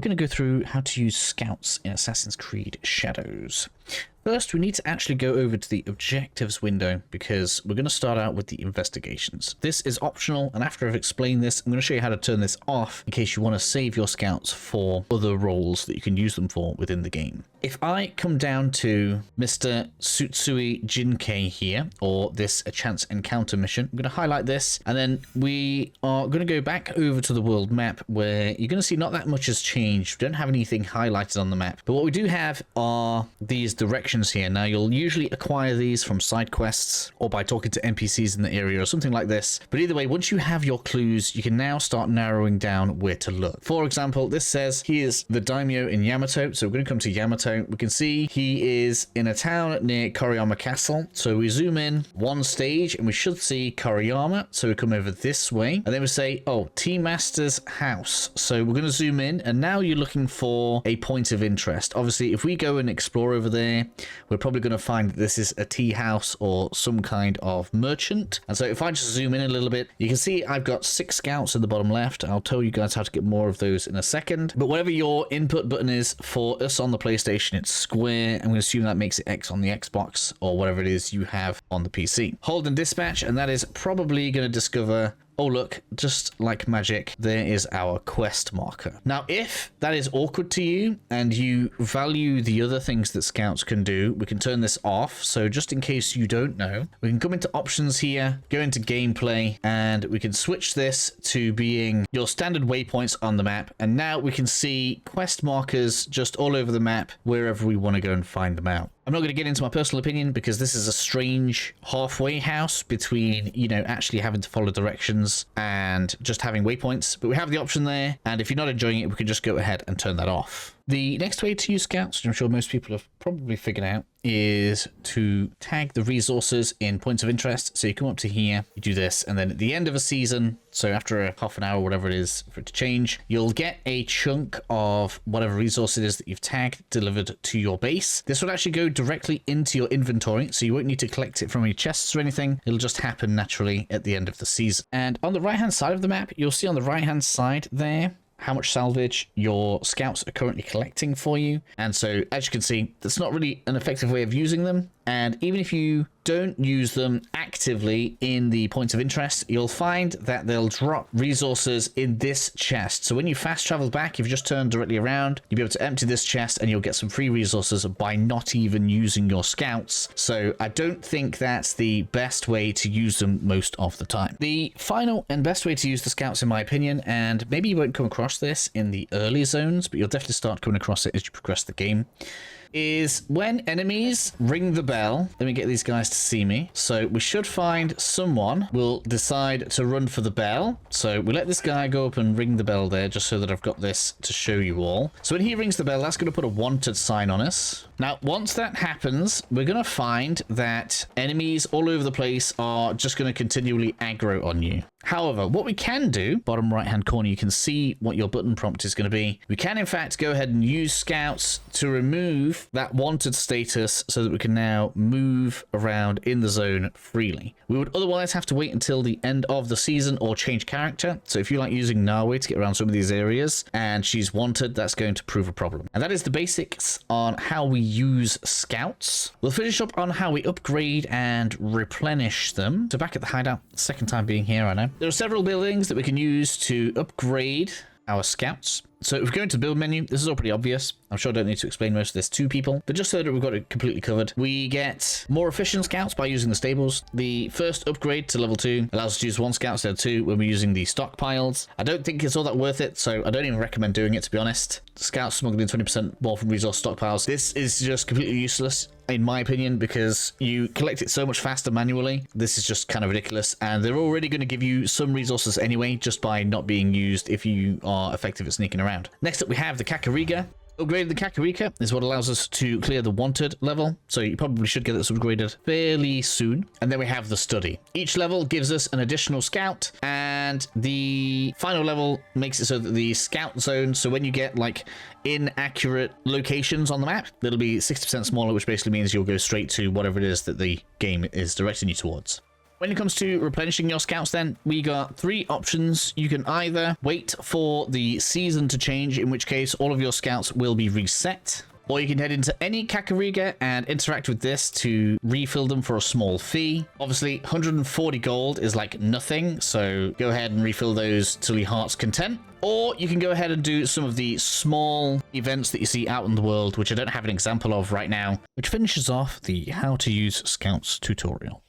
going to go through how to use scouts in Assassin's Creed Shadows. First, we need to actually go over to the objectives window because we're going to start out with the investigations. This is optional, and after I've explained this, I'm going to show you how to turn this off in case you want to save your scouts for other roles that you can use them for within the game. If I come down to Mr. Tsutsui Jinkei here, or this a chance encounter mission, I'm going to highlight this, and then we are going to go back over to the world map where you're going to see not that much has changed. We don't have anything highlighted on the map, but what we do have are these directions here. Now, you'll usually acquire these from side quests or by talking to NPCs in the area or something like this. But either way, once you have your clues, you can now start narrowing down where to look. For example, this says he is the daimyo in Yamato. So we're going to come to Yamato. We can see he is in a town near Koriyama Castle. So we zoom in one stage and we should see Koriyama. So we come over this way and then we say, oh, Tea Master's house. So we're going to zoom in and now you're looking for a point of interest. Obviously, if we go and explore over there, we're probably going to find that this is a tea house or some kind of merchant. And so if I just zoom in a little bit, you can see I've got 6 scouts in the bottom left. I'll tell you guys how to get more of those in a second. But whatever your input button is for us on the PlayStation, it's square. I'm going to assume that makes it X on the Xbox or whatever it is you have on the PC. Hold and dispatch, and that is probably going to discover, oh look, just like magic, there is our quest marker. Now, if that is awkward to you and you value the other things that scouts can do, we can turn this off. So just in case you don't know, we can come into options here, go into gameplay, and we can switch this to being your standard waypoints on the map. And now we can see quest markers just all over the map, wherever we want to go and find them out. I'm not going to get into my personal opinion because this is a strange halfway house between, you know, actually having to follow directions and just having waypoints. But we have the option there. And if you're not enjoying it, we can just go ahead and turn that off. The next way to use scouts, which I'm sure most people have probably figured out, is to tag the resources in points of interest. So you come up to here, you do this, and then at the end of a season, so after a half an hour, whatever it is for it to change, you'll get a chunk of whatever resource it is that you've tagged delivered to your base. This will actually go directly into your inventory, so you won't need to collect it from any chests or anything. It'll just happen naturally at the end of the season. And on the right-hand side of the map, you'll see on the right-hand side there how much salvage your scouts are currently collecting for you. And so, as you can see, that's not really an effective way of using them. And even if you don't use them actively in the points of interest, you'll find that they'll drop resources in this chest. So when you fast travel back, if you just turn directly around, you'll be able to empty this chest and you'll get some free resources by not even using your scouts. So I don't think that's the best way to use them most of the time. The final and best way to use the scouts, in my opinion, and maybe you won't come across this in the early zones, but you'll definitely start coming across it as you progress the game, is when enemies ring the bell. Let me get these guys to see me. So we should find someone will decide to run for the bell. So we let this guy go up and ring the bell there, just so that I've got this to show you all. So when he rings the bell, that's going to put a wanted sign on us. Now, once that happens, we're going to find that enemies all over the place are just going to continually aggro on you. However, what we can do, bottom right-hand corner, you can see what your button prompt is going to be. We can, in fact, go ahead and use scouts to remove that wanted status so that we can now move around in the zone freely. We would otherwise have to wait until the end of the season or change character. So if you like using Nawe to get around some of these areas and she's wanted, that's going to prove a problem. And that is the basics on how we use scouts. We'll finish up on how we upgrade and replenish them. So back at the hideout, second time being here, I know. There are several buildings that we can use to upgrade our scouts. So if we go into the build menu, this is all pretty obvious. I'm sure I don't need to explain most of this to people, but just so that we've got it completely covered, we get more efficient scouts by using the stables. The first upgrade to level 2 allows us to use 1 scout instead of 2 when we're using the stockpiles. I don't think it's all that worth it, so I don't even recommend doing it, to be honest. Scouts smuggling 20% more from resource stockpiles. This is just completely useless, in my opinion, because you collect it so much faster manually. This is just kind of ridiculous, and they're already going to give you some resources anyway, just by not being used if you are effective at sneaking around. Next up, we have the Kakarika. Upgrading the Kakarika is what allows us to clear the wanted level, so you probably should get this upgraded fairly soon. And then we have the study. Each level gives us an additional scout, and the final level makes it so that the scout zone, so when you get like inaccurate locations on the map, it'll be 60% smaller, which basically means you'll go straight to whatever it is that the game is directing you towards. When it comes to replenishing your scouts, then we got 3 options. You can either wait for the season to change, in which case all of your scouts will be reset. Or you can head into any Kakarika and interact with this to refill them for a small fee. Obviously, 140 gold is like nothing, so go ahead and refill those till your heart's content. Or you can go ahead and do some of the small events that you see out in the world, which I don't have an example of right now, which finishes off the how to use scouts tutorial.